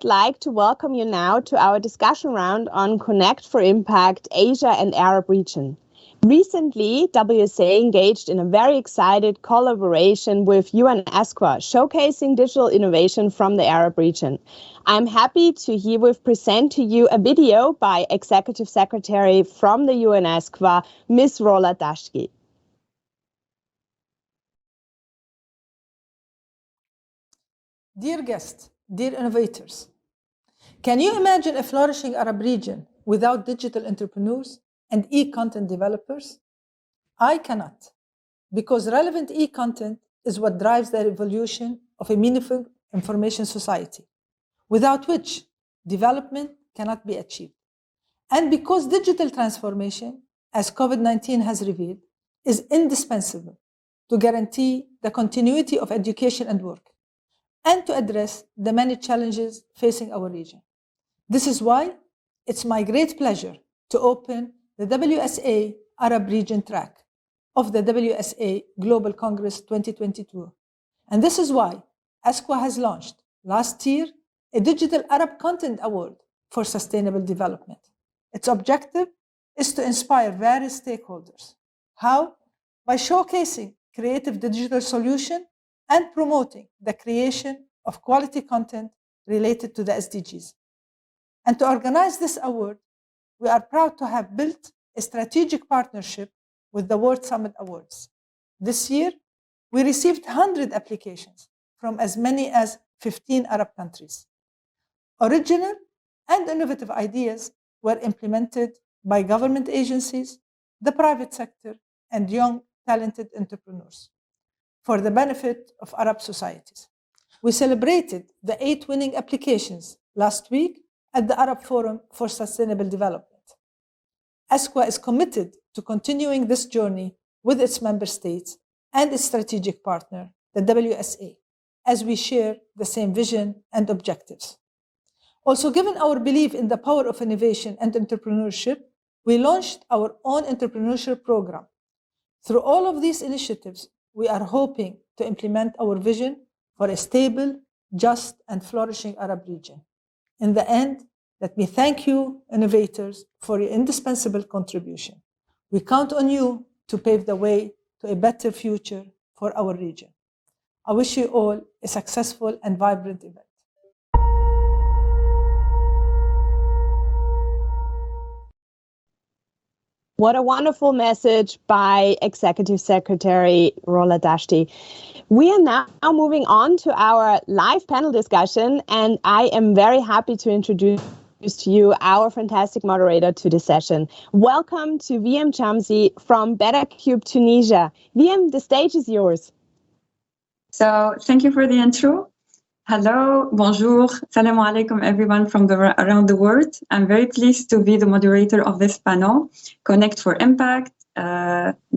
would like to welcome you now to our discussion round on Connect for Impact, Asia and Arab region. Recently, WSA engaged in a very excited collaboration with UN ESCWA, showcasing digital innovation from the Arab region. I'm happy to herewith present to you a video by Executive Secretary from the UN ESCWA, Ms. Rola Dashti. Dear guests, dear innovators, can you imagine a flourishing Arab region without digital entrepreneurs and e-content developers? I cannot, because relevant e-content is what drives the evolution of a meaningful information society, without which development cannot be achieved. And because digital transformation, as COVID-19 has revealed, is indispensable to guarantee the continuity of education and work, and to address the many challenges facing our region. This is why it's my great pleasure to open the WSA Arab Region track of the WSA Global Congress 2022. And this is why ESCWA has launched last year a Digital Arab Content Award for Sustainable Development. Its objective is to inspire various stakeholders. How? By showcasing creative digital solutions and promoting the creation of quality content related to the SDGs. And to organize this award, we are proud to have built a strategic partnership with the World Summit Awards. This year, we received 100 applications from as many as 15 Arab countries. Original and innovative ideas were implemented by government agencies, the private sector, and young, talented entrepreneurs for the benefit of Arab societies. We celebrated the 8 winning applications last week at the Arab Forum for Sustainable Development. ESCWA is committed to continuing this journey with its member states and its strategic partner, the WSA, as we share the same vision and objectives. Also, given our belief in the power of innovation and entrepreneurship, we launched our own entrepreneurship program. Through all of these initiatives, we are hoping to implement our vision for a stable, just, and flourishing Arab region. In the end, let me thank you, innovators, for your indispensable contribution. We count on you to pave the way to a better future for our region. I wish you all a successful and vibrant event. What a wonderful message by Executive Secretary Rola Dashti. We are now moving on to our live panel discussion, and I am very happy to introduce to you our fantastic moderator to this session. Welcome to Wiem Chamsi from Betacube, Tunisia. Wiem, the stage is yours. So thank you for the intro. Hello, bonjour, salam alaikum everyone from around the world. I'm very pleased to be the moderator of this panel, Connect for Impact,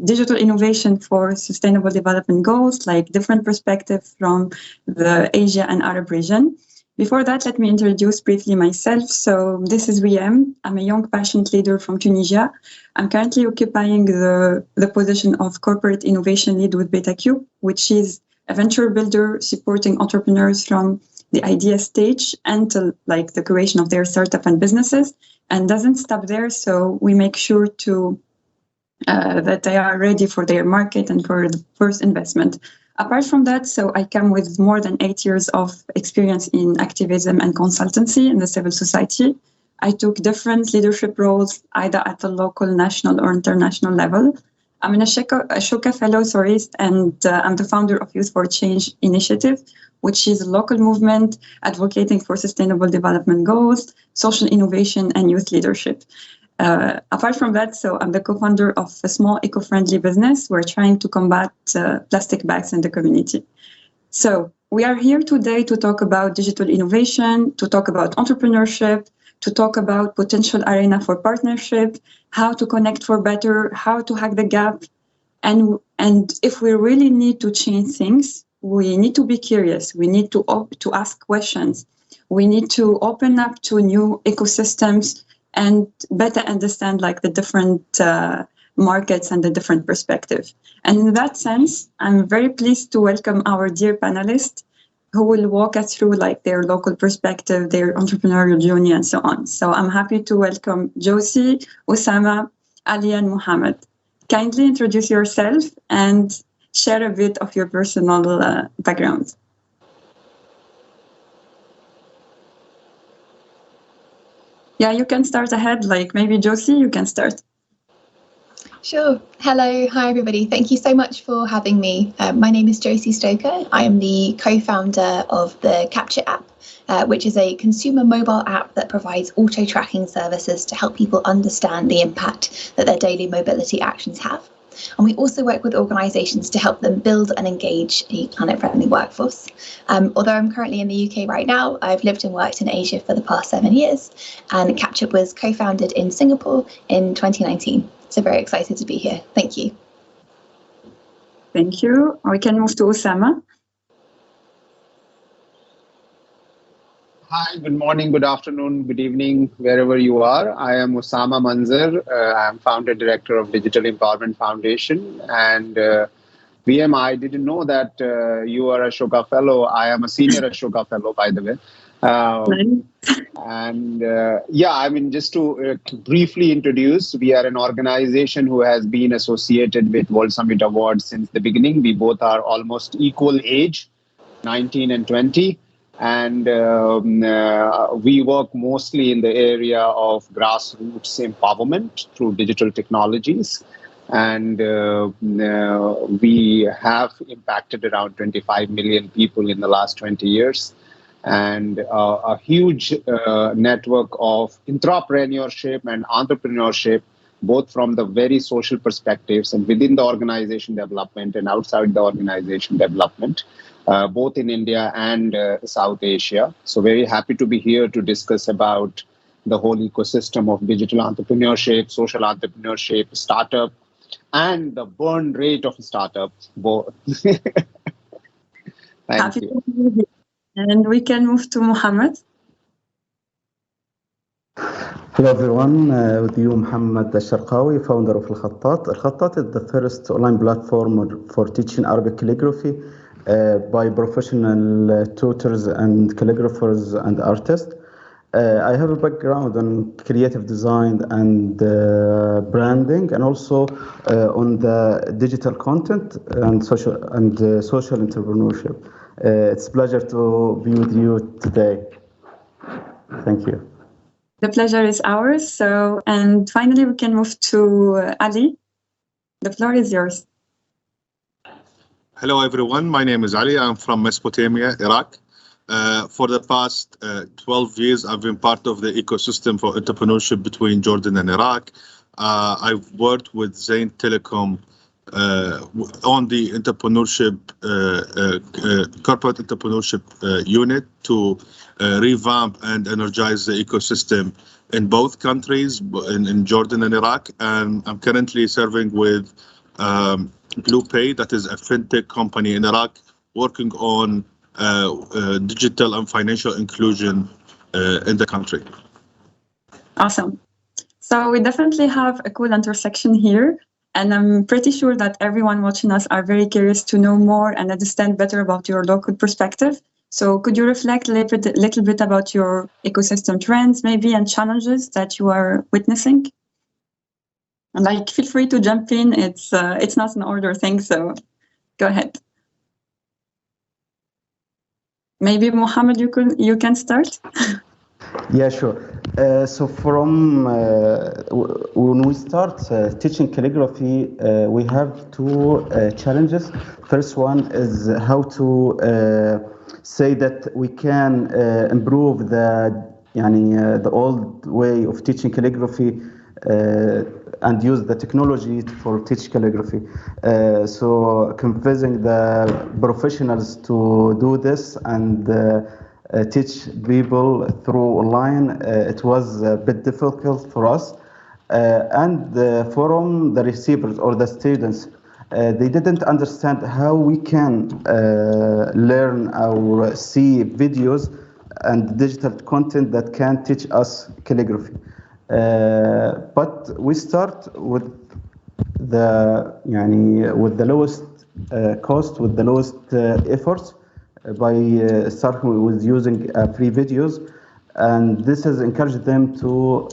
digital innovation for sustainable development goals, like different perspectives from the Asia and Arab region. Before that, let me introduce briefly myself. So this is Wiem. I'm a young, passionate leader from Tunisia. I'm currently occupying the position of corporate innovation lead with Betacube, which is a venture builder supporting entrepreneurs from the idea stage until like the creation of their startup and businesses, and doesn't stop there. So we make sure to that they are ready for their market and for the first investment. Apart from that, so I come with more than 8 years of experience in activism and consultancy in the civil society. I took different leadership roles, either at the local, national, or international level. I'm an Ashoka Fellow, and I'm the founder of Youth for Change Initiative, which is a local movement advocating for sustainable development goals, social innovation, and youth leadership. Apart from that, so I'm the co-founder of a small eco-friendly business. We're trying to combat plastic bags in the community. So we are here today to talk about digital innovation, to talk about entrepreneurship, to talk about potential arena for partnership, how to connect for better, how to hack the gap. And if we really need to change things, we need to be curious. We need to ask questions. We need to open up to new ecosystems and better understand like the different markets and the different perspectives. And in that sense, I'm very pleased to welcome our dear panelists who will walk us through like their local perspective, their entrepreneurial journey, and so on. So I'm happy to welcome Josie, Osama, Ali, and Mohamed. Kindly introduce yourself and share a bit of your personal background. Yeah, you can start ahead. Like maybe Josie, you can start. Sure. Hello. Hi, everybody. Thank you so much for having me. My name is Josie Stoker. I am the co-founder of the Capture app, which is a consumer mobile app that provides auto-tracking services to help people understand the impact that their daily mobility actions have. And we also work with organisations to help them build and engage a planet-friendly workforce. Although I'm currently in the UK right now, I've lived and worked in Asia for the past 7 years, and Capture was co-founded in Singapore in 2019. So very excited to be here. Thank you. Thank you. We can move to Osama. Hi, good morning, good afternoon, good evening, wherever you are. I am Osama Manzar. I am founder director of Digital Empowerment Foundation. And Wiem, I didn't know that you are a Ashoka Fellow. I am a senior Ashoka Fellow, by the way. Yeah, I mean, just to briefly introduce, we are an organization who has been associated with World Summit Awards since the beginning. We both are almost equal age, 19 and 20. And we work mostly in the area of grassroots empowerment through digital technologies. And we have impacted around 25 million people in the last 20 years. And a huge network of intrapreneurship and entrepreneurship, both from the very social perspectives and within the organization development and outside the organization development, both in India and South Asia. So very happy to be here to discuss about the whole ecosystem of digital entrepreneurship, social entrepreneurship, startup, and the burn rate of startups, both. Thank you. And we can move to Mohamed. Hello everyone, with you Mohamed Alsharkawy, founder of Alkhattat. Alkhattat is the first online platform for teaching Arabic calligraphy by professional tutors and calligraphers and artists. I have a background on creative design and branding, and also on the digital content and social entrepreneurship. It's a pleasure to be with you today. Thank you. The pleasure is ours. So, and finally, we can move to Ali. The floor is yours. Hello, everyone. My name is Ali. I'm from Mesopotamia, Iraq. For the past 12 years, I've been part of the ecosystem for entrepreneurship between Jordan and Iraq. I've worked with ZAIN Telecom on the entrepreneurship, corporate entrepreneurship unit to revamp and energize the ecosystem in both countries, in Jordan and Iraq. And I'm currently serving with BluePay, that is a fintech company in Iraq, working on digital and financial inclusion in the country. Awesome. So we definitely have a cool intersection here. And I'm pretty sure that everyone watching us are very curious to know more and understand better about your local perspective. So could you reflect a little bit about your ecosystem trends, maybe, and challenges that you are witnessing? And like, feel free to jump in. It's not an order thing, so go ahead. Maybe Mohamed, you can start. Yeah, sure. So from when we start teaching calligraphy, we have two challenges. First one is how to say that we can improve the old way of teaching calligraphy and use the technology for teach calligraphy. So convincing the professionals to do this and teach people through online, it was a bit difficult for us. And from the receivers or the students, they didn't understand how we can learn or see videos and digital content that can teach us calligraphy. But we start with the lowest cost, with the lowest efforts. by starting with using free videos. And this has encouraged them to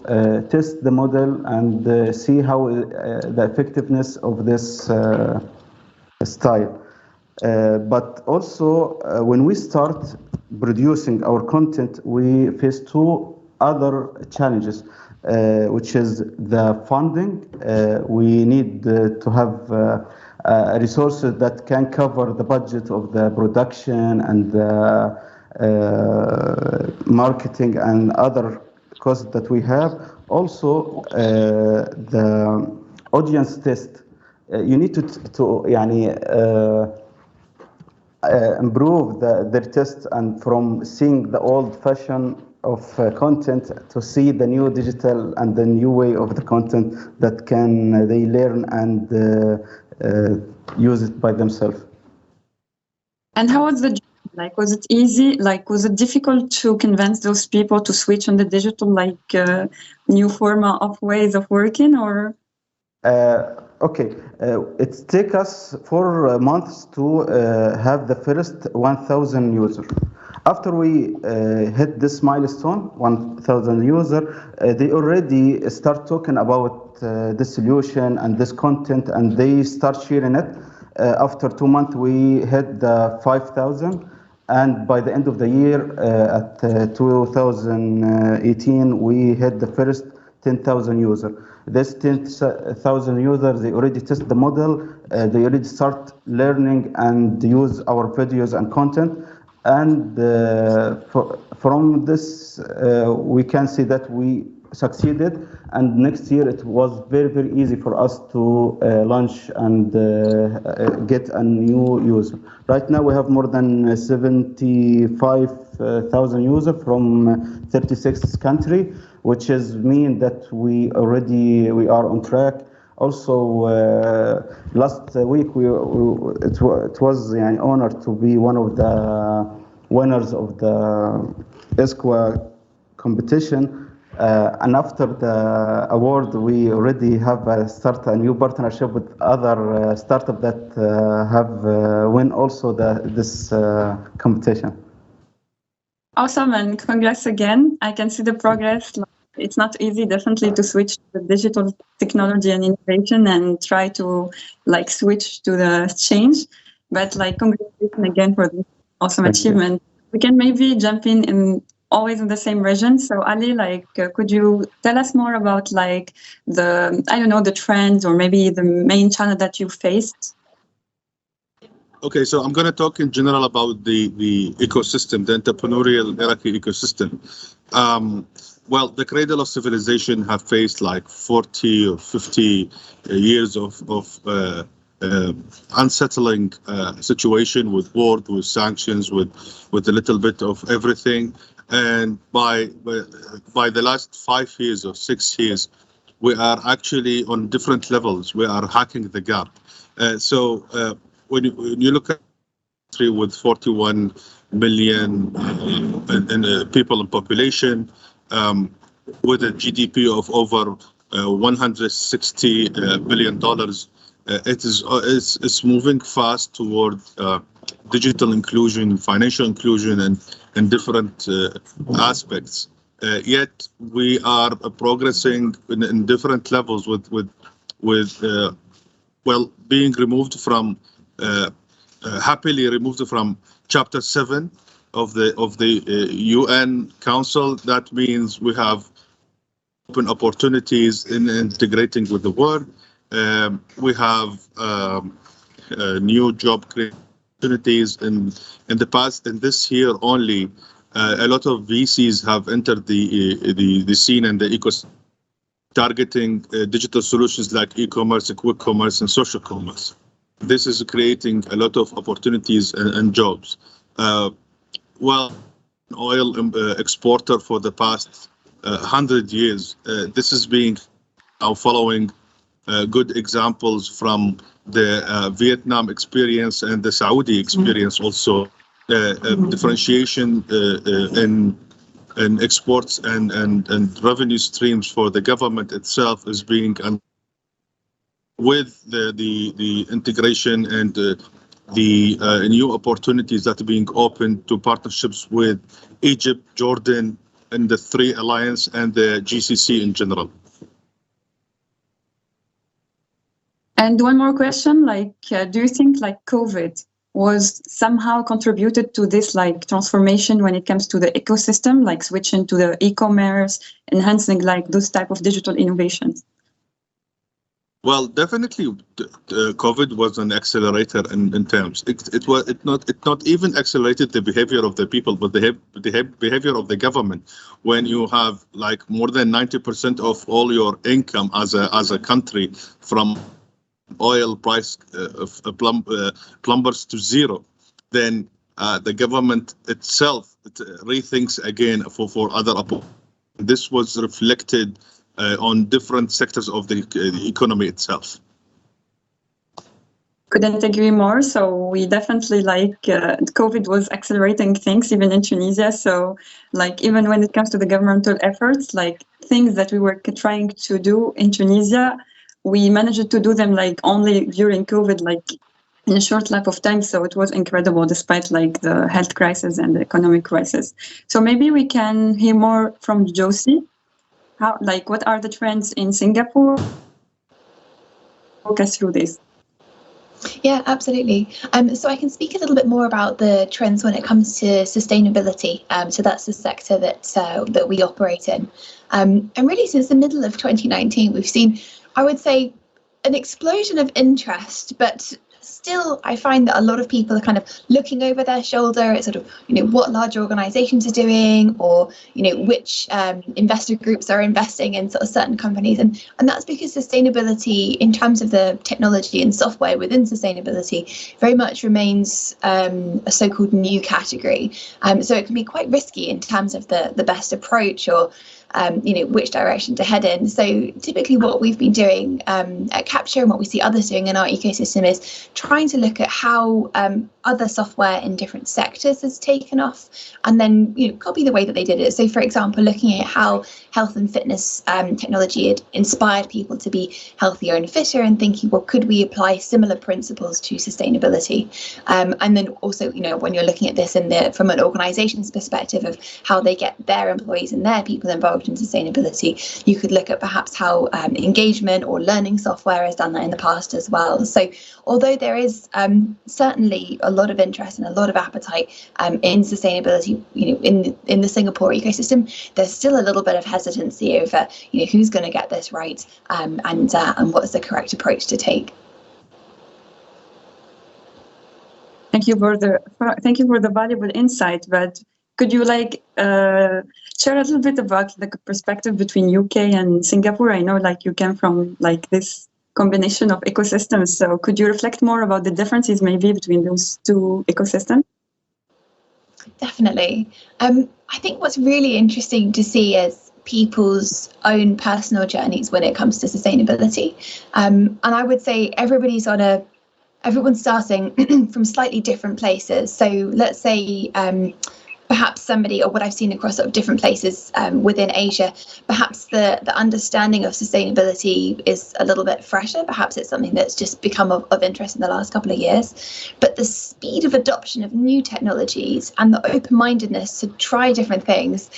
test the model and see how the effectiveness of this style. But also, when we start producing our content, we face two other challenges, which is the funding. We need to have resources that can cover the budget of the production and the marketing and other costs that we have. Also, the audience test. You need to improve their test, and from seeing the old fashion of content to see the new digital and the new way of the content that can they learn and use it by themselves. And how was the job? Like, was it easy? Like, was it difficult to convince those people to switch on the digital, new format of ways of working, or? Okay, it takes us 4 months to have the first 1,000 users. After we hit this milestone, 1,000 users, they already start talking about the solution and this content, and they start sharing it. After 2 months, we hit the 5,000, and by the end of the year, at 2018, we hit the first 10,000 users. This 10,000 users, they already test the model, they already start learning and use our videos and content. And from this, we can see that we succeeded. And next year, it was very, very easy for us to launch and get a new user. Right now, we have more than 75,000 users from 36 countries, which is mean that we are on track. Also, last week it was an honor to be one of the winners of the ESCWA competition. And after the award, we already have started a new partnership with other startups that have won also this competition. Awesome, and congrats again. I can see the progress. It's not easy, definitely, to switch to digital technology and innovation and try to switch to the change. But congratulations again for this awesome achievement. We can maybe jump in always in the same region. So Ali, could you tell us more about the trends or maybe the main challenge that you faced? Okay, so I'm going to talk in general about the ecosystem, the entrepreneurial Iraqi ecosystem. Well, the cradle of civilization have faced 40 or 50 years of unsettling situation with war, with sanctions, with a little bit of everything. And by the last 5 years or 6 years, we are actually on different levels. We are hacking the gap. So when you look at a country with 41 million people in population, with a GDP of over $160 billion, it's moving fast toward digital inclusion, financial inclusion, and different aspects. Yet we are progressing in different levels with being removed from happily removed from Chapter 7 of the UN Council. That means we have open opportunities in integrating with the world. We have new job opportunities in the past. In this year only, a lot of VCs have entered the scene and the ecosystem, targeting digital solutions like e-commerce, quick commerce, and social commerce. This is creating a lot of opportunities and jobs. Oil exporter for the past 100 years. This is being now following good examples from the Vietnam experience and the Saudi experience also. Differentiation in exports and revenue streams for the government itself is being with the integration and the new opportunities that are being opened to partnerships with Egypt, Jordan, and the three alliance and the GCC in general. And one more question, do you think COVID was somehow contributed to this transformation when it comes to the ecosystem, switching to the e-commerce, enhancing those type of digital innovations? Well, definitely, COVID was an accelerator in terms. It not even accelerated the behavior of the people, but the behavior of the government. When you have more than 90% of all your income as a country from oil price plumbers to zero, then the government itself rethinks again for other opportunities. This was reflected on different sectors of the economy itself. Couldn't agree more. So we definitely COVID was accelerating things even in Tunisia. So even when it comes to the governmental efforts, things that we were trying to do in Tunisia, we managed to do them only during COVID, in a short lap of time. So it was incredible despite the health crisis and the economic crisis. So maybe we can hear more from Josie. How, what are the trends in Singapore? Walk us through this. Yeah, absolutely. So I can speak a little bit more about the trends when it comes to sustainability. So that's the sector that we operate in. And really since the middle of 2019, we've seen, I would say, an explosion of interest, but still, I find that a lot of people are kind of looking over their shoulder at sort of, what large organizations are doing, or, which investor groups are investing in sort of certain companies. And that's because sustainability, in terms of the technology and software within sustainability, very much remains a so-called new category. So it can be quite risky in terms of the best approach, or which direction to head in. So typically what we've been doing at Capture, and what we see others doing in our ecosystem, is trying to look at how other software in different sectors has taken off, and then copy the way that they did it. So for example, looking at how health and fitness technology had inspired people to be healthier and fitter, and thinking, well, could we apply similar principles to sustainability? And then also, when you're looking at this from an organization's perspective of how they get their employees and their people involved in sustainability, you could look at perhaps how engagement or learning software has done that in the past as well. So although there is certainly a lot of interest and a lot of appetite in sustainability, in the Singapore ecosystem, there's still a little bit of hesitancy over, who's going to get this right, and what is the correct approach to take. Thank you for the valuable insight. But could you share a little bit about the perspective between UK and Singapore? I know you came from this combination of ecosystems. So could you reflect more about the differences maybe between those two ecosystems? Definitely. I think what's really interesting to see is people's own personal journeys when it comes to sustainability. And I would say everyone's starting from slightly different places. So let's say perhaps somebody, or what I've seen across sort of different places within Asia, perhaps the understanding of sustainability is a little bit fresher. Perhaps it's something that's just become of interest in the last couple of years. But the speed of adoption of new technologies and the open-mindedness to try different things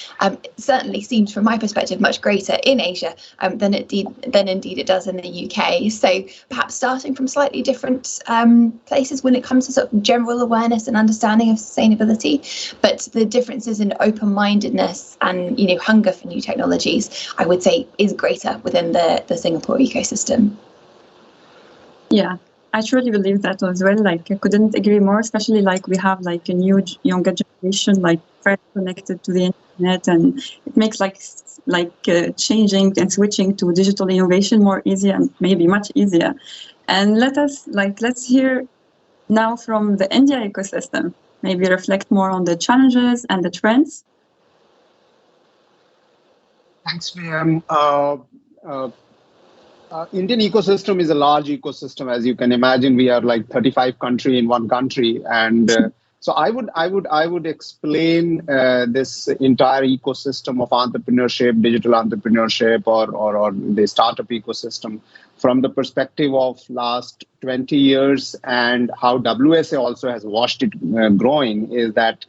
certainly seems, from my perspective, much greater in Asia than indeed it does in the UK. So perhaps starting from slightly different places when it comes to sort of general awareness and understanding of sustainability, but the differences in open-mindedness and hunger for new technologies, I would say, is greater within the Singapore ecosystem. Yeah, I truly believe that as well. I couldn't agree more, especially we have a new younger generation very connected to the internet, and it makes changing and switching to digital innovation more easy, and maybe much easier. And let's hear now from the India ecosystem. Maybe reflect more on the challenges and the trends. Thanks, Wiem. Indian ecosystem is a large ecosystem. As you can imagine, we are 35 countries in one country, and So I would explain this entire ecosystem of entrepreneurship, digital entrepreneurship, or the startup ecosystem from the perspective of last 20 years, and how WSA also has watched it growing. Is that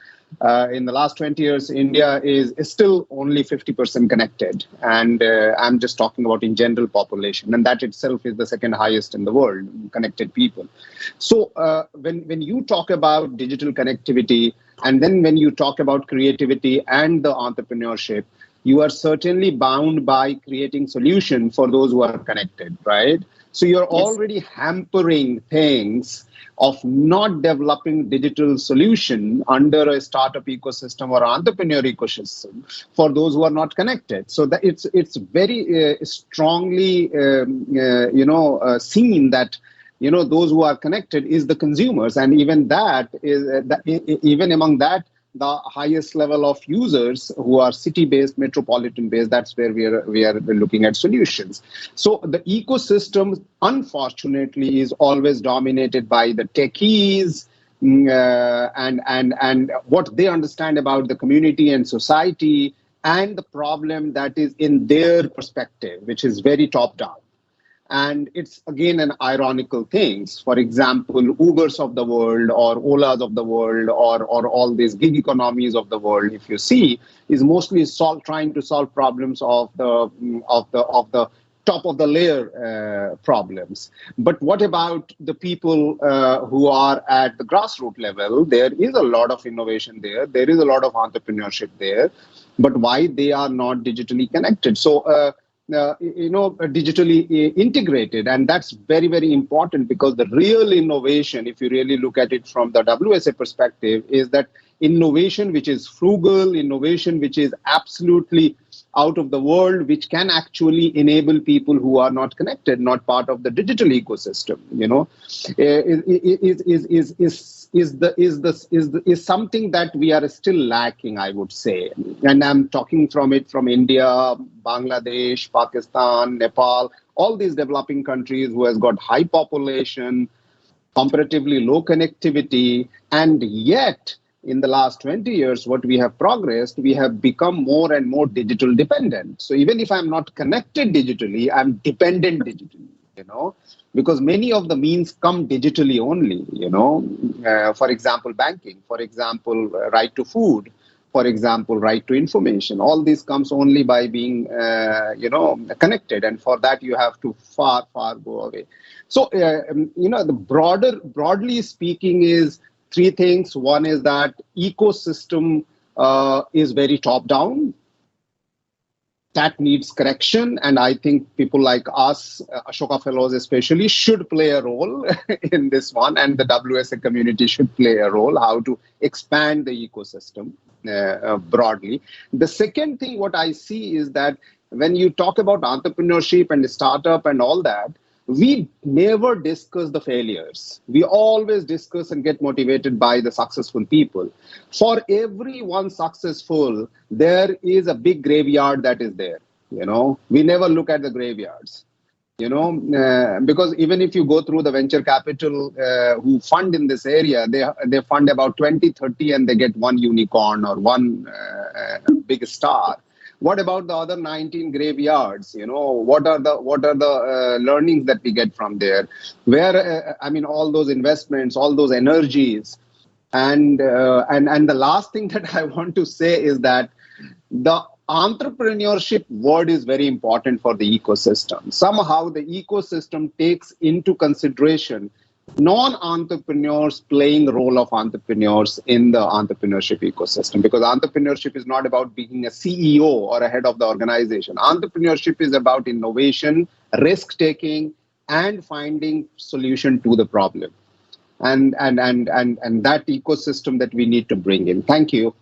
in the last 20 years, India is still only 50% connected. And I'm just talking about in general population. And that itself is the second highest in the world, connected people. So when you talk about digital connectivity, and then when you talk about creativity and the entrepreneurship, you are certainly bound by creating solutions for those who are connected, right? So you're already hampering things of not developing digital solution under a startup ecosystem or entrepreneur ecosystem for those who are not connected. So that it's very strongly seen that those who are connected is the consumers, and even that is even among that, the highest level of users who are city-based, metropolitan-based, that's where we are looking at solutions. So the ecosystem, unfortunately, is always dominated by the techies and what they understand about the community and society, and the problem that is in their perspective, which is very top-down. And it's, again, an ironical thing. For example, Ubers of the world or Olas of the world or all these gig economies of the world, if you see, is mostly trying to solve problems of the top of the layer problems. But what about the people who are at the grassroots level? There is a lot of innovation there. There is a lot of entrepreneurship there. But why they are not digitally connected? So, digitally integrated. And that's very, very important, because the real innovation, if you really look at it from the WSA perspective, is that innovation which is frugal, innovation which is absolutely out of the world, which can actually enable people who are not connected, not part of the digital ecosystem, is something that we are still lacking, I would say. And I'm talking from India, Bangladesh, Pakistan, Nepal, all these developing countries who has got high population, comparatively low connectivity, and yet in the last 20 years, what we have progressed, we have become more and more digital dependent. So even if I'm not connected digitally, I'm dependent digitally, because many of the means come digitally only, for example, banking, for example, right to food, for example, right to information. All this comes only by being, connected. And for that, you have to far, far go away. So, the broadly speaking is three things. One is that ecosystem is very top-down. That needs correction. And I think people like us, Ashoka Fellows especially, should play a role in this one. And the WSA community should play a role, how to expand the ecosystem broadly. The second thing, what I see is that when you talk about entrepreneurship and startup and all that, we never discuss the failures. We always discuss and get motivated by the successful people. For every one successful, there is a big graveyard that is there. We never look at the graveyards. Because even if you go through the venture capital who fund in this area, they fund about 20, 30, and they get one unicorn or one big star. What about the other 19 graveyards? What are the learnings that we get from there? Where all those investments, all those energies, and the last thing that I want to say is that the entrepreneurship word is very important for the ecosystem. Somehow the ecosystem takes into consideration non-entrepreneurs playing the role of entrepreneurs in the entrepreneurship ecosystem, because entrepreneurship is not about being a CEO or a head of the organization. Entrepreneurship is about innovation, risk-taking, and finding solution to the problem. And that ecosystem that we need to bring in. Thank you.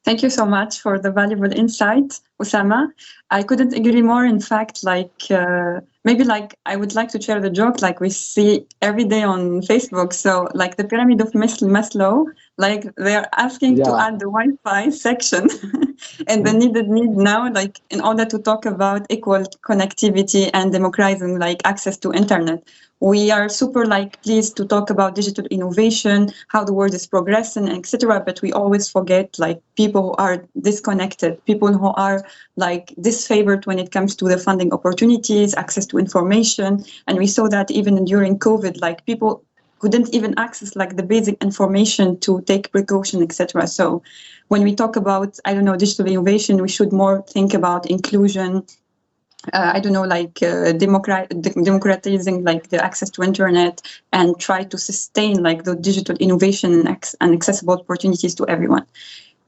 Thank you so much for the valuable insight. Osama. I couldn't agree more. In fact, maybe I would like to share the joke like we see every day on Facebook. So like the pyramid of Maslow, like they're asking to add the Wi-Fi section and the need now, like in order to talk about equal connectivity and democratizing like access to internet. We are super pleased to talk about digital innovation, how the world is progressing, etc. But we always forget people who are disconnected, people who are disfavored when it comes to the funding opportunities, access to information. And we saw that even during COVID, people couldn't even access the basic information to take precaution, etc. So when we talk about, digital innovation, we should more think about inclusion, democratizing the access to internet, and try to sustain the digital innovation and accessible opportunities to everyone.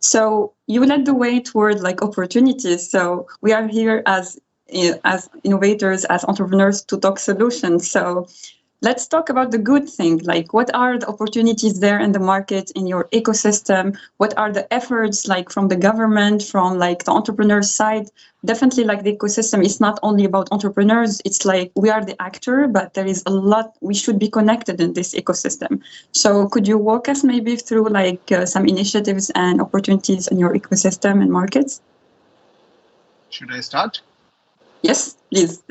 So you led the way toward opportunities. So we are here as innovators, as entrepreneurs, to talk solutions. So let's talk about the good thing. What are the opportunities there in the market, in your ecosystem? What are the efforts from the government, from the entrepreneur side? Definitely the ecosystem is not only about entrepreneurs. It's we are the actor, but there is a lot, we should be connected in this ecosystem. So could you walk us maybe through some initiatives and opportunities in your ecosystem and markets? Should I start? Yes, please.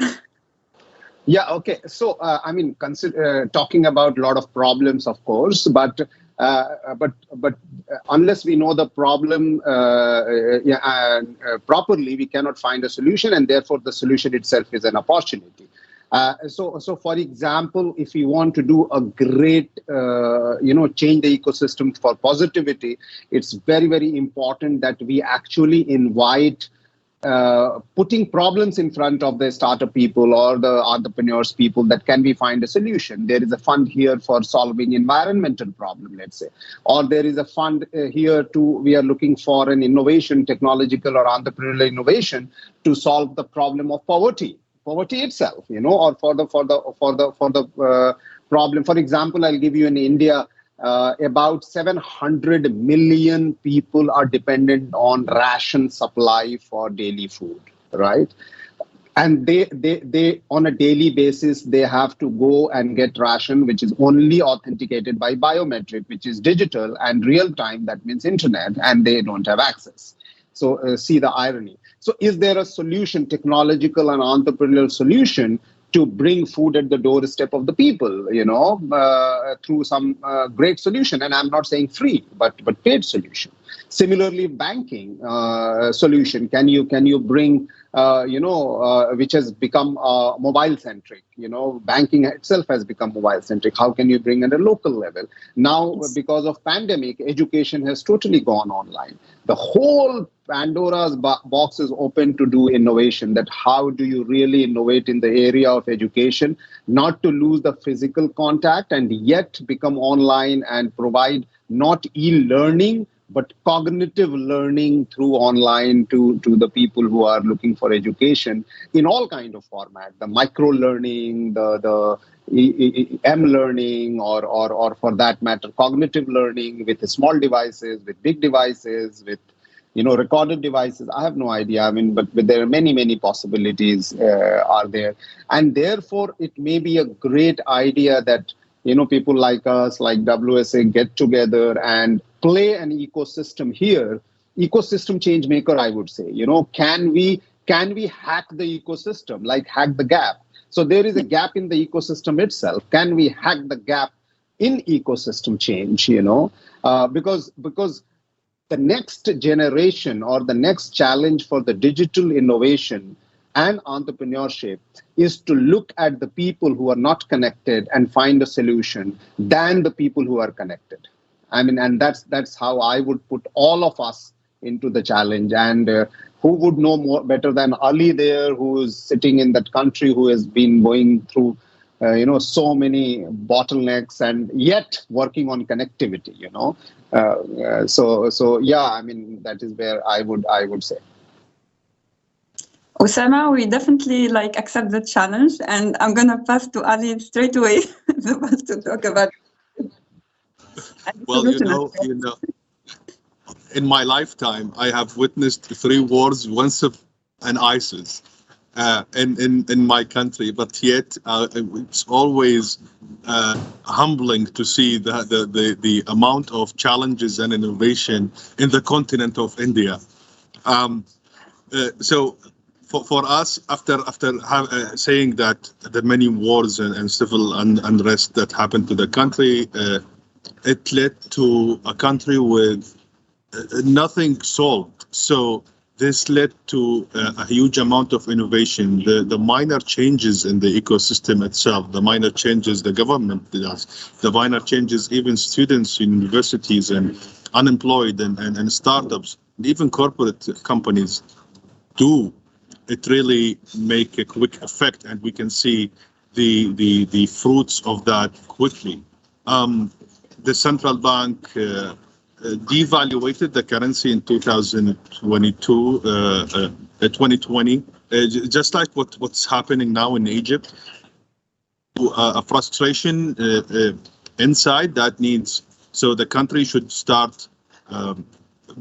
Yeah, okay. So, talking about a lot of problems, of course, but unless we know the problem properly, we cannot find a solution, and therefore the solution itself is an opportunity. So for example, if we want to do a great, change the ecosystem for positivity, it's very, very important that we actually invite putting problems in front of the startup people or the entrepreneurs people that can we find a solution. There is a fund here for solving environmental problem, let's say, or there is a fund here we are looking for an innovation, technological or entrepreneurial innovation to solve the problem of poverty itself, or for the problem. For example, I'll give you in India, about 700 million people are dependent on ration supply for daily food, right? And they on a daily basis, they have to go and get ration, which is only authenticated by biometric, which is digital and real time. That means internet, and they don't have access. So see the irony. So is there a solution, technological and entrepreneurial solution, to bring food at the doorstep of the people, through some great solution? And I'm not saying free, but paid solution. Similarly, banking solution. Can you bring, which has become mobile centric? Banking itself has become mobile centric. How can you bring at a local level? Now, because of pandemic, education has totally gone online. The whole Pandora's box is open to do innovation. That how do you really innovate in the area of education, not to lose the physical contact and yet become online and provide not e-learning, but cognitive learning through online to the people who are looking for education in all kind of format, the micro learning, the M-learning, or for that matter, cognitive learning with small devices, with big devices, with recorded devices. I have no idea. But there are many possibilities are there. And therefore, it may be a great idea that, people like us, like WSA, get together and play an ecosystem here. Ecosystem change maker, I would say. Can we hack the ecosystem, hack the gap? So there is a gap in the ecosystem itself. Can we hack the gap in ecosystem change, because the next generation or the next challenge for the digital innovation and entrepreneurship is to look at the people who are not connected and find a solution than the people who are connected. And that's how I would put all of us into the challenge. And who would know more better than Ali there, who is sitting in that country, who has been going through so many bottlenecks and yet working on connectivity, So yeah, that is where I would say. Osama, we definitely accept the challenge, and I'm gonna pass to Ali straight away to talk about. Well, in my lifetime, I have witnessed 3 wars. Once and ISIS in my country, but yet it's always humbling to see the amount of challenges and innovation in the continent of India. So for us, after saying that the many wars and civil unrest that happened to the country, it led to a country with nothing solved. So this led to a huge amount of innovation. The minor changes in the ecosystem itself, the minor changes the government does, the minor changes even students, universities, and unemployed and startups, and even corporate companies do. It really make a quick effect, and we can see the fruits of that quickly. The central bank devaluated the currency in 2020, just like what's happening now in Egypt. A frustration inside that needs, so the country should start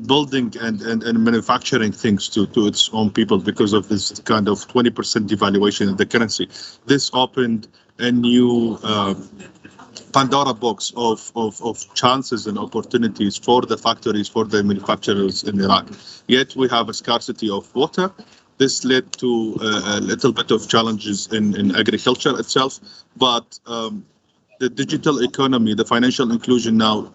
building and manufacturing things to its own people because of this kind of 20% devaluation in the currency. This opened a new Pandora box of chances and opportunities for the factories, for the manufacturers in Iraq. Yet we have a scarcity of water. This led to a little bit of challenges in agriculture itself, but the digital economy, the financial inclusion now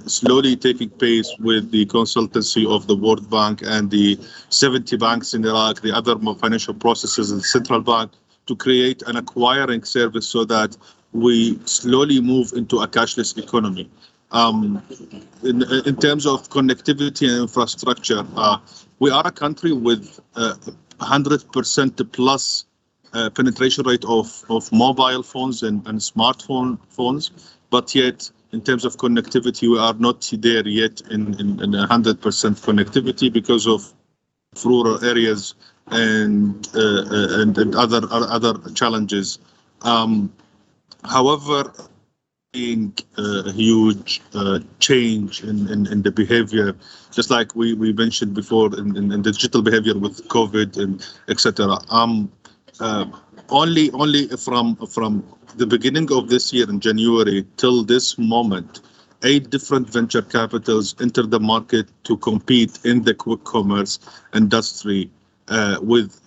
slowly taking pace with the consultancy of the World Bank and the 70 banks in Iraq, the other financial processes in the central bank, to create an acquiring service so that we slowly move into a cashless economy. In terms of connectivity and infrastructure, we are a country with 100% plus penetration rate of mobile phones and smartphone phones, but yet in terms of connectivity, we are not there yet in 100% connectivity because of rural areas and other challenges. However, being a huge change in the behavior, just like we mentioned before in the digital behavior with COVID and etc. Only from the beginning of this year in January till this moment, 8 different venture capitals entered the market to compete in the quick commerce industry with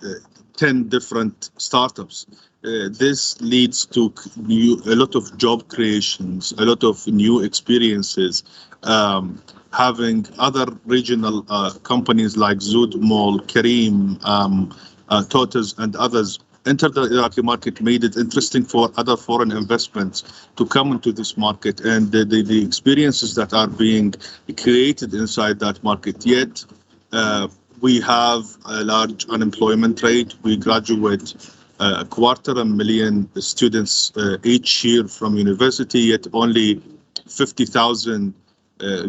10 different startups. This leads to a lot of job creations, a lot of new experiences. Having other regional companies like Zood Mall, Kareem, Totas, and others enter the Iraqi market made it interesting for other foreign investments to come into this market, and the experiences that are being created inside that market. Yet we have a large unemployment rate. We graduate 250,000 students each year from university, yet only 50,000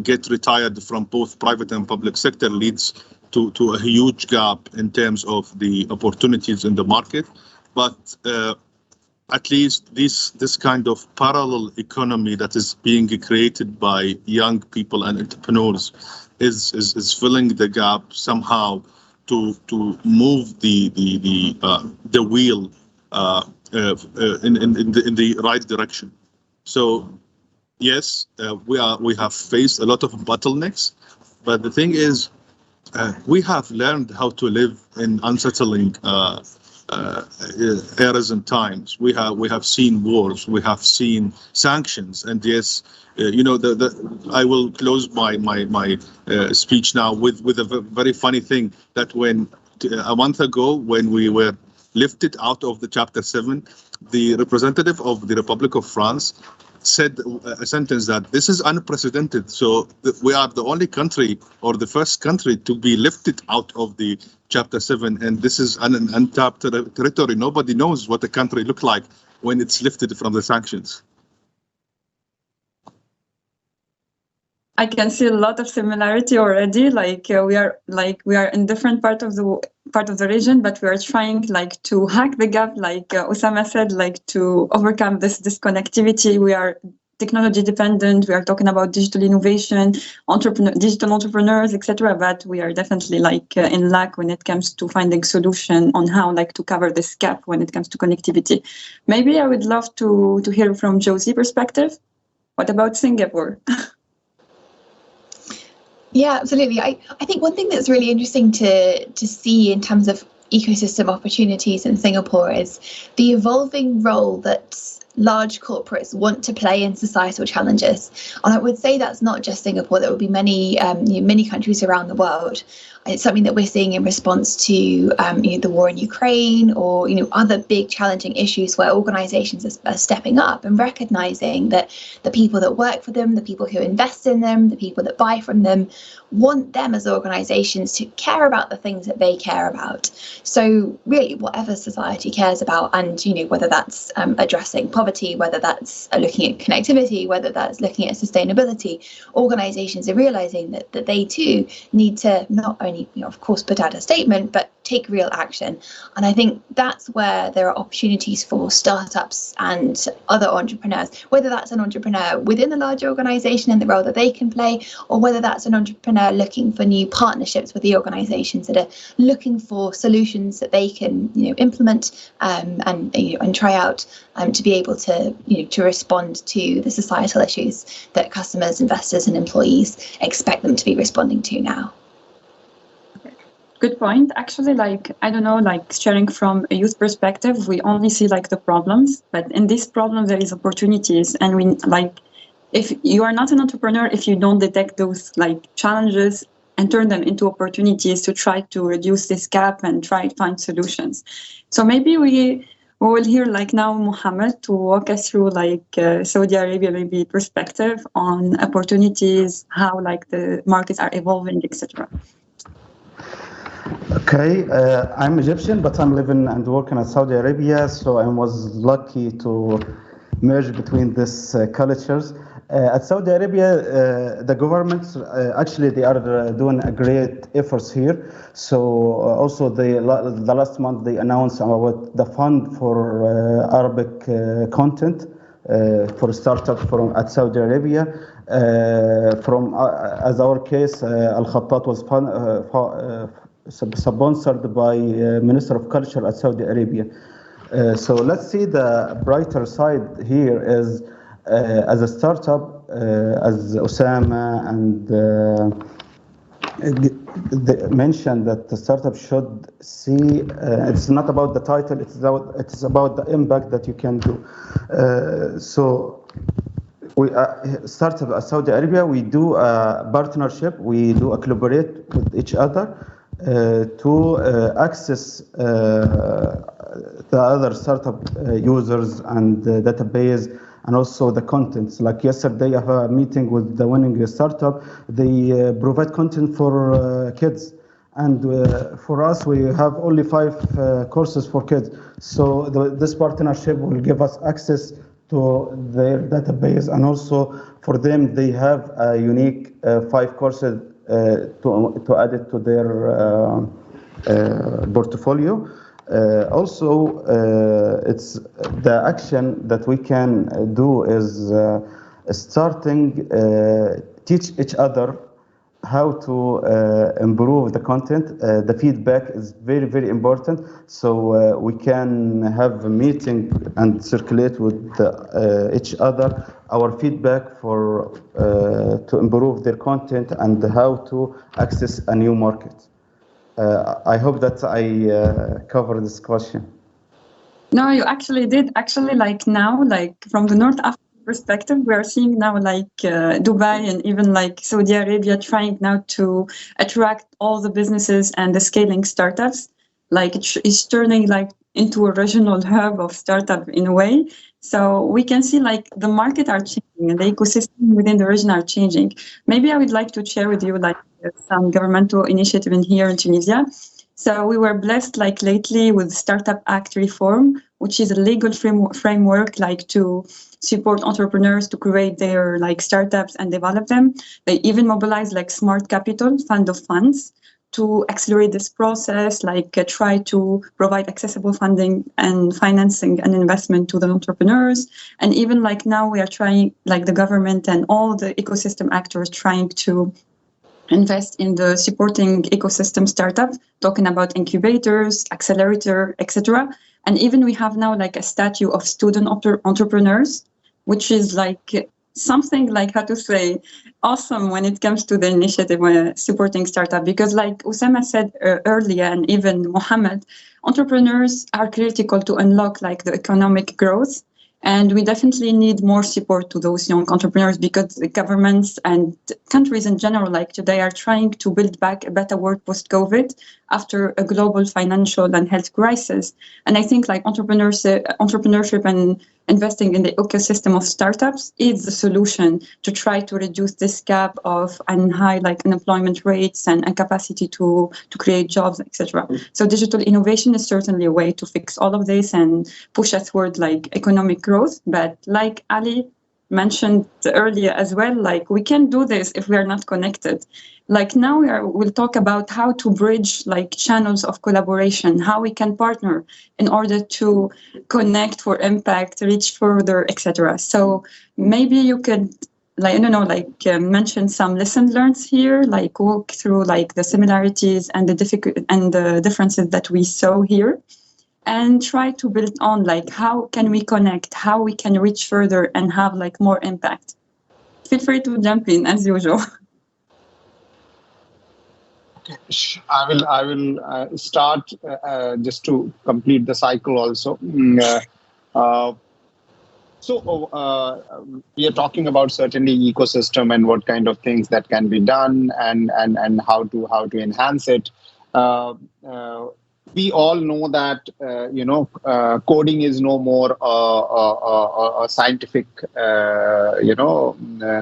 get retired from both private and public sector, leads to a huge gap in terms of the opportunities in the market. But at least this kind of parallel economy that is being created by young people and entrepreneurs is filling the gap somehow to move the wheel in the right direction. So yes, we have faced a lot of bottlenecks, but the thing is, we have learned how to live in unsettling eras and times. We have seen wars, we have seen sanctions, and yes, I will close my speech now with a very funny thing that when a month ago when we were lifted out of the Chapter 7, the representative of the Republic of France said a sentence that this is unprecedented. So we are the only country or the first country to be lifted out of the Chapter 7, and this is an untapped territory. Nobody knows what the country look like when it's lifted from the sanctions. I can see a lot of similarity already. We are in different part of the region, but we are trying to hack the gap, like Osama said, to overcome this disconnectivity. We are technology dependent. We are talking about digital innovation, digital entrepreneurs, etc. But we are definitely like in lack when it comes to finding solution on how like to cover this gap when it comes to connectivity. Maybe I would love to hear from Josie perspective. What about Singapore? Yeah, absolutely. I think one thing that's really interesting to see in terms of ecosystem opportunities in Singapore is the evolving role that large corporates want to play in societal challenges. And I would say that's not just Singapore, there will be many many countries around the world. It's something that we're seeing in response to the war in Ukraine or other big challenging issues where organizations are stepping up and recognizing that the people that work for them, the people who invest in them, the people that buy from them want them as organizations to care about the things that they care about. So really whatever society cares about, and whether that's addressing poverty, whether that's looking at connectivity, whether that's looking at sustainability, organizations are realizing that they too need to not only of course put out a statement but take real action. And I think that's where there are opportunities for startups and other entrepreneurs, whether that's an entrepreneur within a large organization and the role that they can play, or whether that's an entrepreneur looking for new partnerships with the organizations that are looking for solutions that they can implement and try out to be able to to respond to the societal issues that customers, investors and employees expect them to be responding to now. Good point. Actually, I don't know, sharing from a youth perspective, we only see the problems, but in these problems there is opportunities. And we if you are not an entrepreneur, if you don't detect those challenges and turn them into opportunities to try to reduce this gap and try to find solutions. So maybe we will hear now Mohamed to walk us through Saudi Arabia maybe perspective on opportunities, how the markets are evolving, etc. Okay, I'm Egyptian, but I'm living and working in Saudi Arabia, so I was lucky to merge between these cultures. At Saudi Arabia, the government, actually, they are doing a great efforts here. So also the last month, they announced about the fund for Arabic content for startups at Saudi Arabia. As our case, Alkhattat was sponsored by Minister of Culture at Saudi Arabia. So let's see the brighter side here is as a startup, as Osama and they mentioned that the startup should see, it's not about the title, it's about the impact that you can do. So we started at Saudi Arabia, we do a partnership, we do a collaborate with each other to access the other startup users and database and also the contents. Like yesterday, I have a meeting with the winning startup. They provide content for kids. And for us, we have only 5 courses for kids. So this partnership will give us access to their database. And also for them, they have a unique 5 courses to add it to their portfolio. Also, it's the action that we can do is starting teach each other how to improve the content. The feedback is very, very important. So we can have a meeting and circulate with each other our feedback for to improve their content and how to access a new market. I hope that I covered this question. No, you actually did. Actually, now, from the North African perspective, we are seeing now Dubai and even Saudi Arabia trying now to attract all the businesses and the scaling startups. It's turning into a regional hub of startup in a way. So we can see the market are changing and the ecosystem within the region are changing. Maybe I would like to share with you some governmental initiative in here in Tunisia. So we were blessed lately with Startup Act reform, which is a legal framework to support entrepreneurs to create their startups and develop them. They even mobilize smart capital fund of funds, to accelerate this process, like try to provide accessible funding and financing and investment to the entrepreneurs. And even like now we are trying, like the government and all the ecosystem actors trying to invest in the supporting ecosystem startup, talking about incubators, accelerator, etc. And even we have now like a statue of student entrepreneurs, which is like something like, how to say, awesome when it comes to the initiative supporting startup. Because like Osama said earlier, and even Mohamed, entrepreneurs are critical to unlock like the economic growth. And we definitely need more support to those young entrepreneurs, because the governments and countries in general, like today, are trying to build back a better world post-COVID after a global financial and health crisis. And I think like entrepreneurship and investing in the ecosystem of startups is the solution to try to reduce this gap of high like unemployment rates and incapacity to create jobs, etc. So digital innovation is certainly a way to fix all of this and push us toward like economic growth. But like Ali mentioned earlier as well, like we can do this if we are not connected. Like now we'll talk about how to bridge like channels of collaboration, how we can partner in order to connect for impact, reach further, etc. So maybe you could, like, I don't know, like mention some lessons learned here, like walk through like the similarities and the differences that we saw here, and try to build on like how can we connect, how we can reach further and have like more impact. Feel free to jump in as usual. I will start just to complete the cycle also. So we are talking about certainly ecosystem and what kind of things that can be done and how to enhance it. We all know that coding is no more a scientific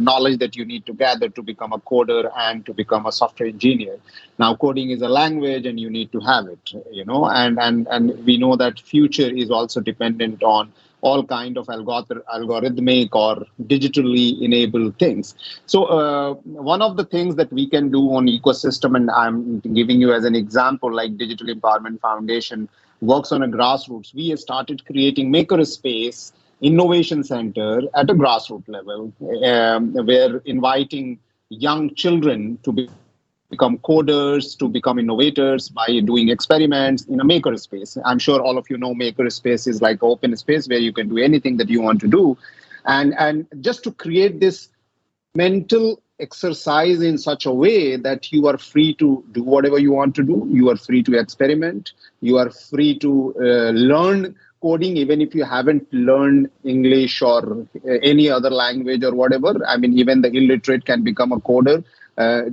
knowledge that you need to gather to become a coder and to become a software engineer. Now coding is a language and you need to have it, and we know that future is also dependent on all kind of algorithmic or digitally enabled things. So one of the things that we can do on ecosystem, and I'm giving you as an example, like Digital Empowerment Foundation works on a grassroots. We have started creating makerspace innovation center at a grassroots level, where inviting young children to become coders, to become innovators by doing experiments in a makerspace. I'm sure all of you know makerspace is like open space where you can do anything that you want to do. And just to create this mental exercise in such a way that you are free to do whatever you want to do, you are free to experiment, you are free to learn coding, even if you haven't learned English or any other language or whatever. I mean, even the illiterate can become a coder.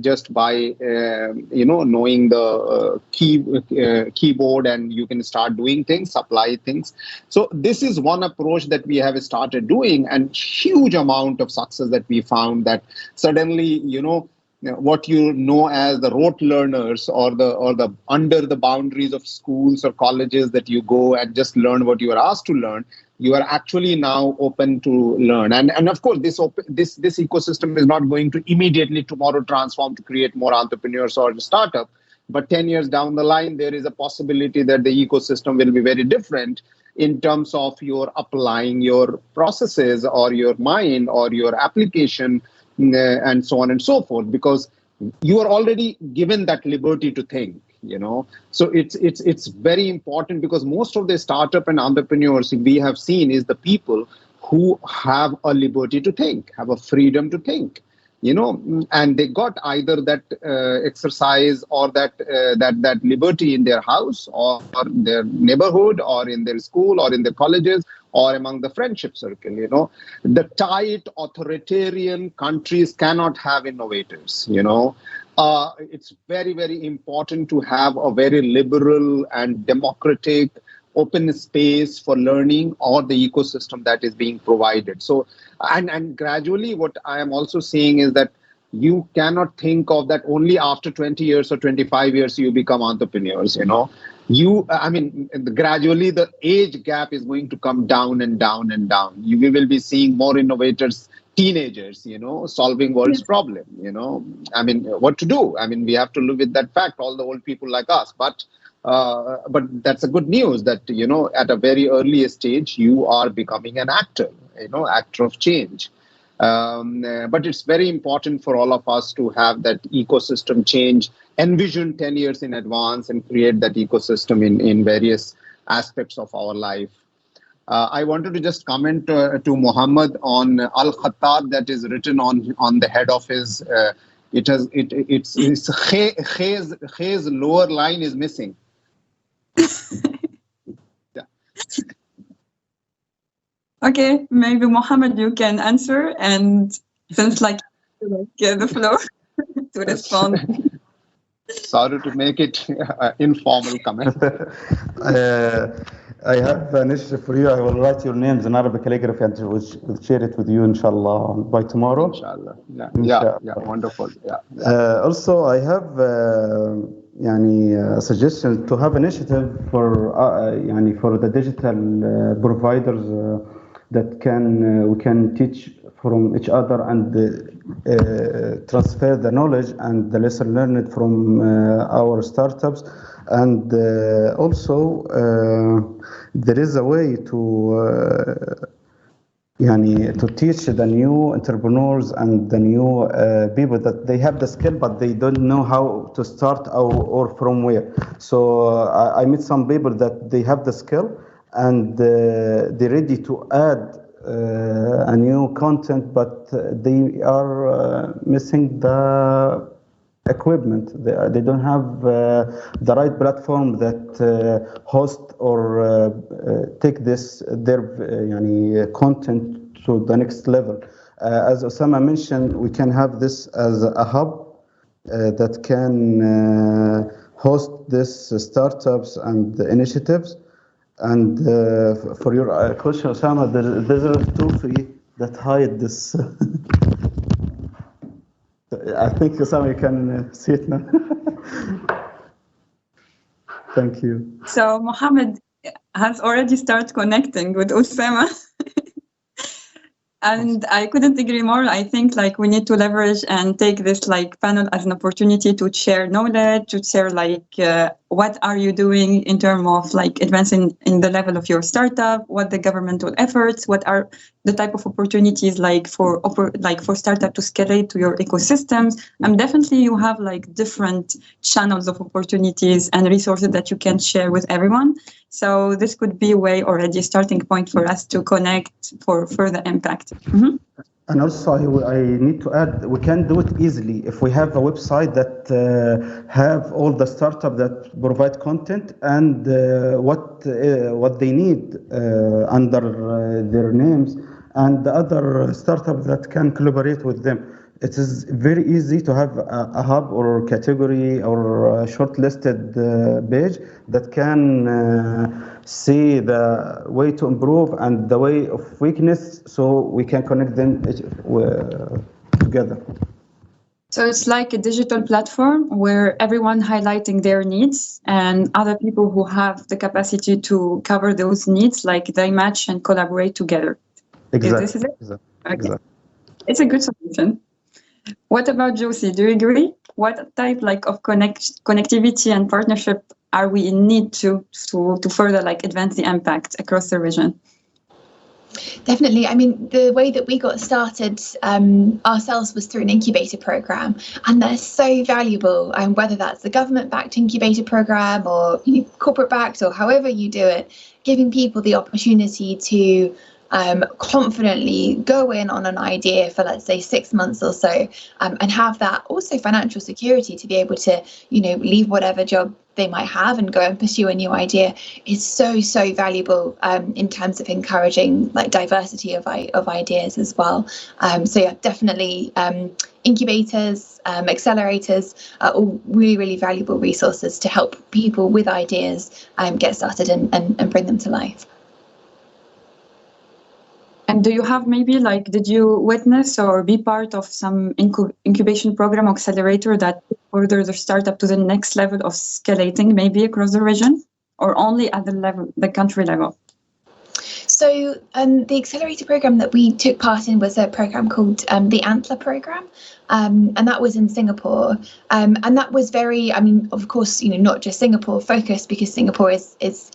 Just by knowing the keyboard, and you can start doing things, supply things. So this is one approach that we have started doing, and huge amount of success that we found, that suddenly what you know as the rote learners or the under the boundaries of schools or colleges that you go and just learn what you are asked to learn, you are actually now open to learn. And of course, this ecosystem is not going to immediately tomorrow transform to create more entrepreneurs or startup. But 10 years down the line, there is a possibility that the ecosystem will be very different in terms of your applying your processes or your mind or your application and so on and so forth, because you are already given that liberty to think. So it's very important, because most of the startup and entrepreneurs we have seen is the people who have a liberty to think, have a freedom to think, and they got either that exercise or that liberty in their house or their neighborhood or in their school or in their colleges or among the friendship circle. The tight authoritarian countries cannot have innovators. It's very, very important to have a very liberal and democratic open space for learning, or the ecosystem that is being provided. So, and gradually what I am also seeing is that you cannot think of that only after 20 years or 25 years you become entrepreneurs. Gradually the age gap is going to come down and down and down. We will be seeing more innovators teenagers, solving world's problem, I mean, what to do? I mean, we have to live with that fact, all the old people like us. But that's a good news that, at a very early stage, you are becoming an actor, actor of change. But it's very important for all of us to have that ecosystem change, envision 10 years in advance and create that ecosystem in various aspects of our life. I wanted to just comment to Mohamed on Alkhattat that is written on the head of his. It's Khay's lower line is missing. Yeah. Okay, maybe Mohamed, you can answer, and since the floor to respond. Sorry to make it informal comment. I have an issue for you. I will write your names in Arabic calligraphy and we'll share it with you, inshallah, by tomorrow. Inshallah. Yeah, wonderful. Yeah. Also, I have a suggestion to have initiative for the digital providers that we can teach from each other and transfer the knowledge and the lesson learned from our startups. And also, there is a way to teach the new entrepreneurs and the new people that they have the skill, but they don't know how to start or from where. So I meet some people that they have the skill and they're ready to add a new content, but they are missing the equipment. They don't have the right platform that host or take their content to the next level. As Osama mentioned, we can have this as a hub that can host these startups and initiatives. And for your question, Osama, there are 2-3 that hide this. I think, Osama, you can see it now. Thank you. So Mohamed has already started connecting with Osama. And I couldn't agree more. I think we need to leverage and take this panel as an opportunity to share knowledge, to share what are you doing in terms of advancing in the level of your startup, what the governmental efforts, what are the type of opportunities for startup to scale to your ecosystems. And definitely you have different channels of opportunities and resources that you can share with everyone. So this could be already a starting point for us to connect for further impact. Mm-hmm. And also, I need to add, we can do it easily if we have a website that have all the startups that provide content and what they need under their names, and the other startups that can collaborate with them. It is very easy to have a hub or category or a shortlisted page that can see the way to improve and the way of weakness, so we can connect them together. So it's like a digital platform where everyone highlighting their needs and other people who have the capacity to cover those needs, they match and collaborate together. Exactly. This is it? Exactly. Okay. Exactly. It's a good solution. What about Josie? Do you agree? What type of connectivity and partnership are we in need to further advance the impact across the region? Definitely. I mean, the way that we got started ourselves was through an incubator program, and they're so valuable. And whether that's the government-backed incubator program or corporate-backed or however you do it, giving people the opportunity to confidently go in on an idea for, let's say, 6 months or so, and have that also financial security to be able to, leave whatever job they might have and go and pursue a new idea is so valuable in terms of encouraging diversity of ideas as well. So yeah, definitely incubators, accelerators are all really valuable resources to help people with ideas get started and bring them to life. And do you have maybe did you witness or be part of some incubation program or accelerator that further the startup to the next level of scaling maybe across the region, or only at the country level? So the accelerator program that we took part in was a program called the ANTLER program, and that was in Singapore. And that was very, I mean, of course, not just Singapore focused, because Singapore is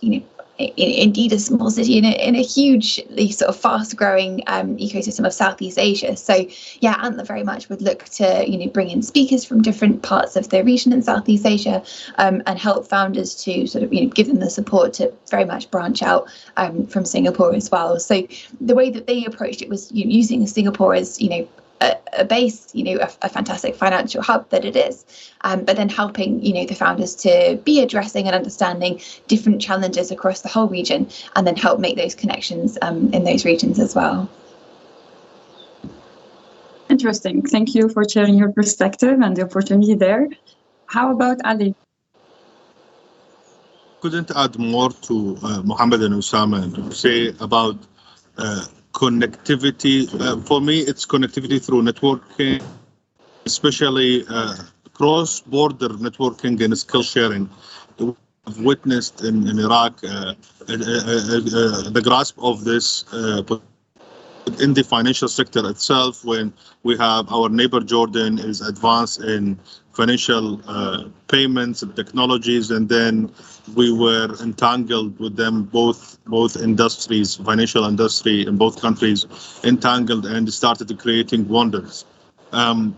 indeed a small city in a hugely sort of fast-growing ecosystem of Southeast Asia. So yeah, ANTLER very much would look to bring in speakers from different parts of the region in Southeast Asia, and help founders to sort of give them the support to very much branch out from Singapore as well. So the way that they approached it was using Singapore as a base, a fantastic financial hub that it is, but then helping, the founders to be addressing and understanding different challenges across the whole region, and then help make those connections in those regions as well. Interesting. Thank you for sharing your perspective and the opportunity there. How about Ali? Couldn't add more to Mohamed and Osama and say about connectivity. For me, it's connectivity through networking, especially cross-border networking and skill sharing. We've witnessed in Iraq the grasp of this in the financial sector itself, when we have our neighbor Jordan is advanced in financial payments and technologies, and then we were entangled with them, both industries, financial industry in both countries, entangled and started creating wonders.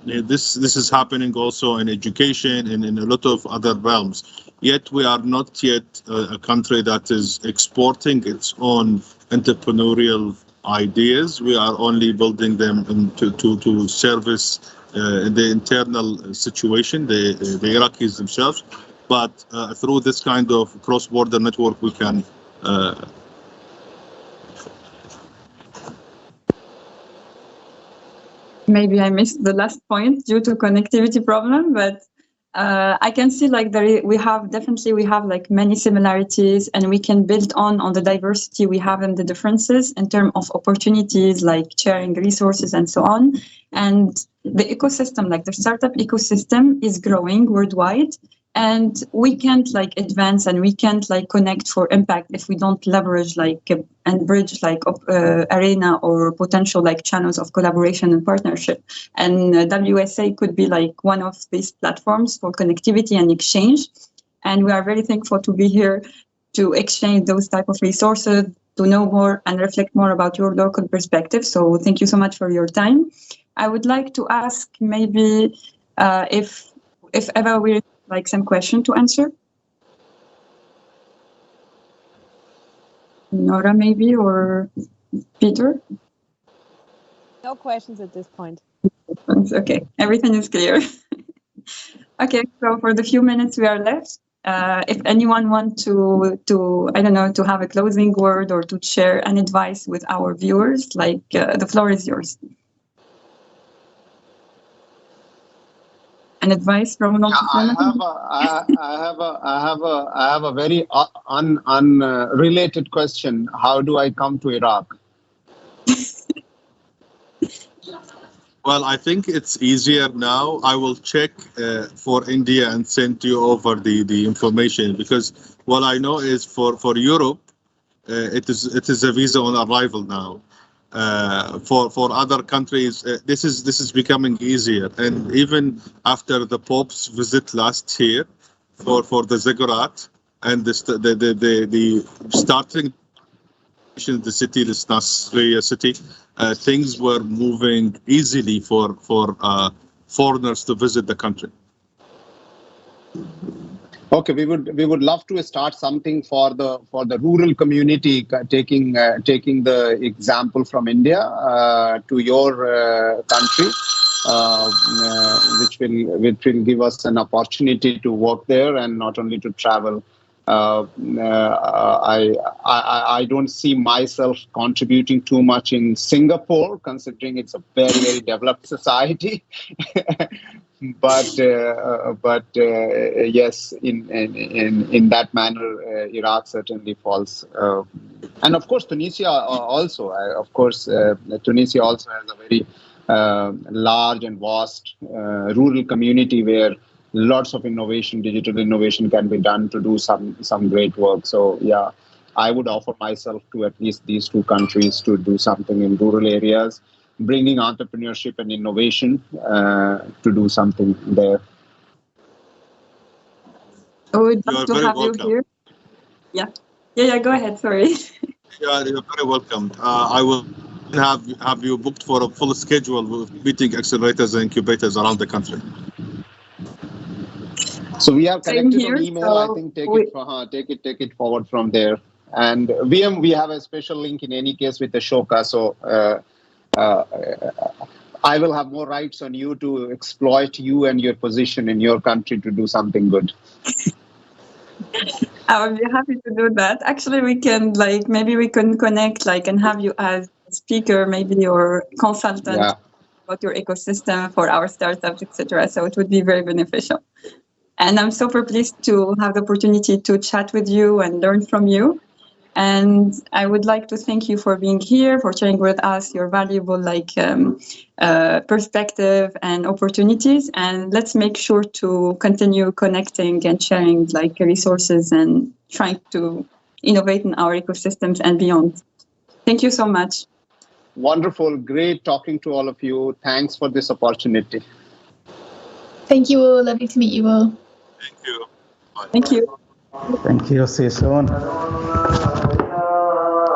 This is happening also in education and in a lot of other realms. Yet we are not yet a country that is exporting its own entrepreneurial ideas. We are only building them to service the internal situation, the Iraqis themselves. But through this kind of cross-border network, we can maybe I missed the last point due to connectivity problem, but I can see like we have like many similarities, and we can build on the diversity we have and the differences in terms of opportunities, like sharing resources and so on. And the ecosystem, like the startup ecosystem, is growing worldwide. And we can't like advance and we can't like connect for impact if we don't leverage like and bridge like arena or potential like channels of collaboration and partnership. And WSA could be like one of these platforms for connectivity and exchange. And we are very thankful to be here to exchange those type of resources, to know more and reflect more about your local perspective. So thank you so much for your time. I would like to ask maybe if ever we like some question to answer. Nora maybe, or Peter? No questions at this point. Okay, everything is clear. Okay, so for the few minutes we are left, if anyone wants to I don't know, to have a closing word or to share an advice with our viewers, like the floor is yours. An advice from an entrepreneur? I have a very unrelated question. How do I come to Iraq? Well, I think it's easier now. I will check for India and send you over the information, because what I know is for Europe, it is a visa on arrival now. For other countries, this is becoming easier, and even after the Pope's visit last year for the ziggurat and the starting the city, this Nasriya city, things were moving easily for foreigners to visit the country. Okay, we would love to start something for the rural community, taking the example from India to your country, which will give us an opportunity to work there and not only to travel. I don't see myself contributing too much in Singapore, considering it's a very, very developed society. But yes, in that manner, Iraq certainly falls, and of course Tunisia also. Tunisia also has a very large and vast rural community where lots of innovation, digital innovation, can be done to do some great work. So yeah, I would offer myself to at least these two countries to do something in rural areas, bringing entrepreneurship and innovation to do something there. I would love You're to very have welcome. you here. Yeah, go ahead, sorry. Yeah, you're very welcome. I will have you booked for a full schedule with meeting accelerators and incubators around the country. So we are Same connected here, on email. so I think take it forward from there. And Wiem, we have a special link in any case with Ashoka. So I will have more rights on you to exploit you and your position in your country to do something good. I would be happy to do that. Actually, we can maybe we can connect and have you as a speaker, maybe, or consultant about your ecosystem for our startups, etc. So it would be very beneficial. And I'm super pleased to have the opportunity to chat with you and learn from you. And I would like to thank you for being here, for sharing with us your valuable perspective and opportunities. And let's make sure to continue connecting and sharing resources and trying to innovate in our ecosystems and beyond. Thank you so much. Wonderful. Great talking to all of you. Thanks for this opportunity. Thank you all. Lovely to meet you all. Thank you. Bye. Thank you. Thank you. See you soon.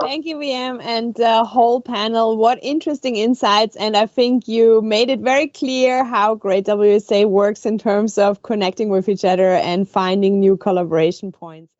Thank you, Wiem, and the whole panel. What interesting insights. And I think you made it very clear how great WSA works in terms of connecting with each other and finding new collaboration points.